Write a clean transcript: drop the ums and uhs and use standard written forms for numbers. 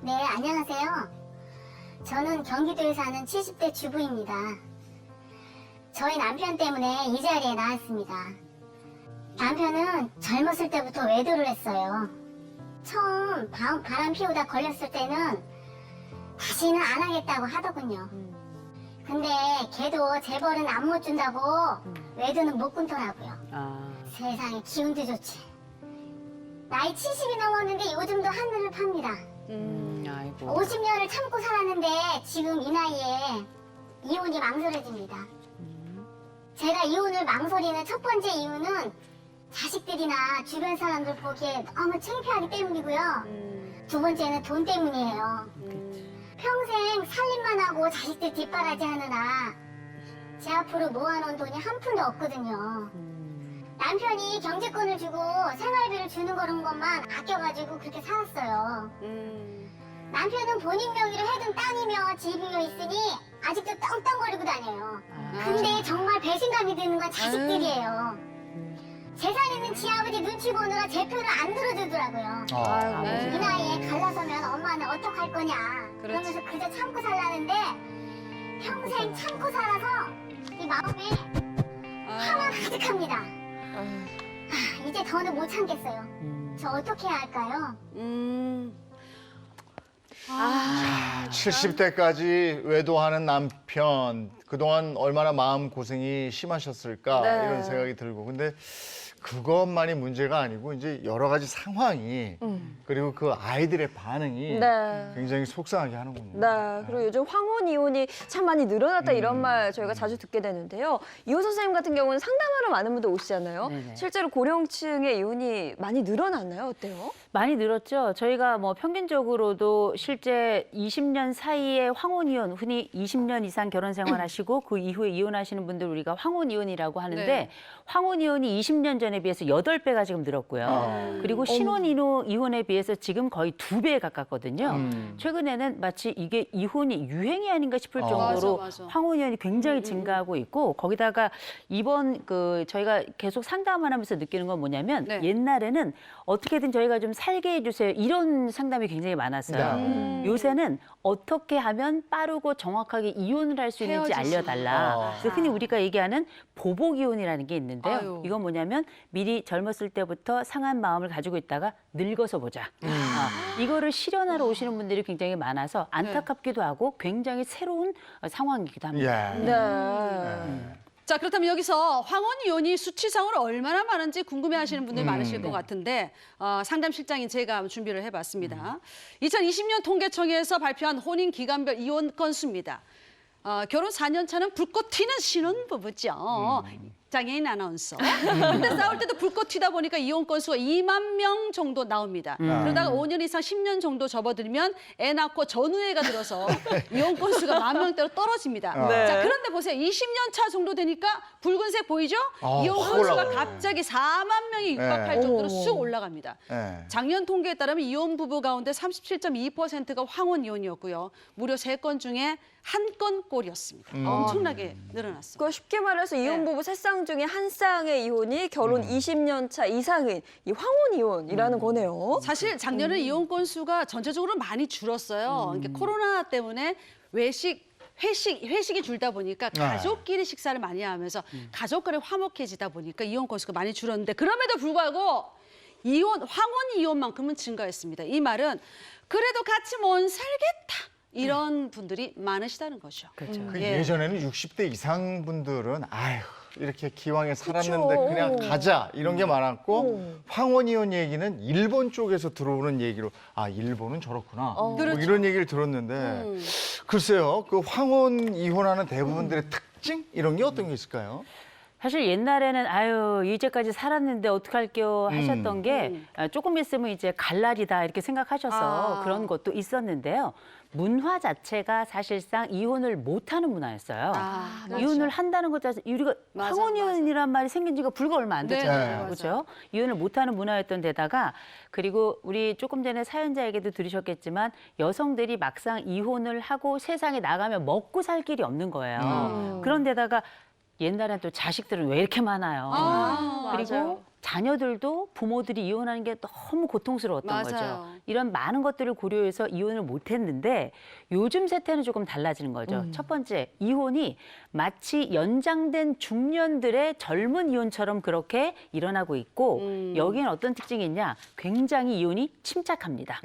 네, 안녕하세요. 저는 경기도에 사는 70대 주부입니다. 저희 남편 때문에 이 자리에 나왔습니다. 남편은 젊었을 때부터 외도를 했어요. 처음 바람 피우다 걸렸을 때는 다시는 안 하겠다고 하더군요. 근데 걔도 재벌은 안 못 준다고 외도는 못 끊더라고요. 세상에 기운도 좋지. 나이 70이 넘었는데 요즘도 하늘을 팝니다. 아이고. 50년을 참고 살았는데 지금 이 나이에 이혼이 망설여집니다. 제가 이혼을 망설이는 첫 번째 이유는 자식들이나 주변 사람들 보기에 너무 창피하기 때문이고요. 두 번째는 돈 때문이에요. 평생 살림만 하고 자식들 뒷바라지 하느라 제 앞으로 모아놓은 돈이 한 푼도 없거든요. 남편이 경제권을 주고 생활비를 주는 그런 것만 아껴가지고 그렇게 살았어요. 남편은 본인 명의로 해둔 땅이며 집이며 있으니 아직도 떵떵거리고 다녀요. 근데 정말 배신감이 드는 건 자식들이에요. 재산 있는 지아버지 눈치 보느라 제 편을 안 들어주더라고요. 이 나이에 갈라서면 엄마는 어떡할 거냐. 그러면서 그저 참고 살라는데 평생 참고 살아서 이 마음에 화가 가득합니다. 이제 더는 못 참겠어요. 저 어떻게 해야 할까요? 70대까지 외도하는 남편, 그동안 얼마나 마음고생이 심하셨을까 네. 이런 생각이 들고. 근데 그것만이 문제가 아니고 이제 여러 가지 상황이 그리고 그 아이들의 반응이 네. 굉장히 속상하게 하는군요. 네, 그리고 요즘 황혼 이혼이 참 많이 늘어났다 이런 말 저희가 자주 듣게 되는데요. 이혼 선생님 같은 경우는 상담하러 많은 분들 오시잖아요. 네네. 실제로 고령층의 이혼이 많이 늘어났나요? 어때요? 많이 늘었죠. 저희가 뭐 평균적으로도 실제 20년 사이에 황혼 이혼, 흔히 20년 이상 결혼 생활하시고 그 이후에 이혼하시는 분들 우리가 황혼 이혼이라고 하는데 네. 황혼 이혼이 20년 전에 비해서 8배가 지금 늘었고요. 그리고 신혼 이혼에 비해서 지금 거의 2배에 가깝거든요. 최근에는 마치 이게 이혼이 유행이 아닌가 싶을 정도로 맞아. 황혼 이혼이 굉장히 증가하고 있고 거기다가 이번 저희가 계속 상담을 하면서 느끼는 건 뭐냐면 네. 옛날에는 어떻게든 저희가 좀 살게 해주세요. 이런 상담이 굉장히 많았어요. 요새는 어떻게 하면 빠르고 정확하게 이혼을 할 수 있는지 헤어질 수 알려달라. 그래서 흔히 우리가 얘기하는 보복 이혼이라는 게 있는데요. 아유. 이건 뭐냐면 미리 젊었을 때부터 상한 마음을 가지고 있다가 늙어서 보자. 이거를 실현하러 오시는 분들이 굉장히 많아서 안타깝기도 하고 굉장히 새로운 상황이기도 합니다. 예. 네. 자, 그렇다면 여기서 황혼 이혼이 수치상으로 얼마나 많은지 궁금해하시는 분들이 많으실 것 같은데 상담실장인 제가 준비를 해봤습니다. 2020년 통계청에서 발표한 혼인 기간별 이혼 건수입니다. 결혼 4년 차는 불꽃 튀는 신혼부부죠. 장애인 아나운서. 근데 싸울 때도 불꽃 튀다 보니까 이혼 건수가 2만 명 정도 나옵니다. 그러다가 5년 이상 10년 정도 접어들면 애 낳고 전우애가 들어서 이혼 건수가 10,000명대로 떨어집니다. 네. 자, 그런데 보세요. 20년 차 정도 되니까 붉은색 보이죠? 이혼 확 건수가 올라가요. 갑자기 4만 명이 육박할 네. 정도로 어머. 쑥 올라갑니다. 예. 작년 통계에 따르면 이혼 부부 가운데 37.2%가 황혼 이혼이었고요. 무려 3건 중에 1건꼴이었습니다. 엄청나게 늘어났어. 그 쉽게 말해서 이혼 부부 3쌍 중에 한 쌍의 이혼이 결혼 20년 차 이상인 이 황혼 이혼이라는 거네요. 사실 작년에 이혼 건수가 전체적으로 많이 줄었어요. 그러니까 코로나 때문에 회식이 줄다 보니까 가족끼리 식사를 많이 하면서 가족 간에 화목해지다 보니까 이혼 건수가 많이 줄었는데 그럼에도 불구하고 황혼 이혼만큼은 증가했습니다. 이 말은 그래도 같이 못 살겠다. 이런 분들이 많으시다는 거죠. 그렇죠. 그 예. 예전에는 60대 이상 분들은 아휴 이렇게 기왕에 살았는데 그쵸. 그냥 가자 이런 게 많았고 황혼이혼 얘기는 일본 쪽에서 들어오는 얘기로 아 일본은 저렇구나 뭐 그렇죠. 이런 얘기를 들었는데 글쎄요 그 황혼 이혼하는 대부분들의 특징 이런 게 어떤 게 있을까요? 사실 옛날에는 아유 이제까지 살았는데 어떡할게요 하셨던 게 조금 있으면 이제 갈 날이다 이렇게 생각하셔서 그런 것도 있었는데요. 문화 자체가 사실상 이혼을 못하는 문화였어요. 그렇죠. 이혼을 한다는 것 자체 우리가 맞아, 황혼이혼이란 말이 생긴 지가 불과 얼마 안 됐잖아요. 네, 그렇죠? 이혼을 못하는 문화였던 데다가 그리고 우리 조금 전에 사연자에게도 들으셨겠지만 여성들이 막상 이혼을 하고 세상에 나가면 먹고 살 길이 없는 거예요. 그런 데다가 옛날엔 또 자식들은 왜 이렇게 많아요. 그리고 맞아요. 자녀들도 부모들이 이혼하는 게 너무 고통스러웠던 맞아요. 거죠. 이런 많은 것들을 고려해서 이혼을 못했는데 요즘 세태는 조금 달라지는 거죠. 첫 번째, 이혼이 마치 연장된 중년들의 젊은 이혼처럼 그렇게 일어나고 있고 여기는 어떤 특징이 있냐? 굉장히 이혼이 침착합니다.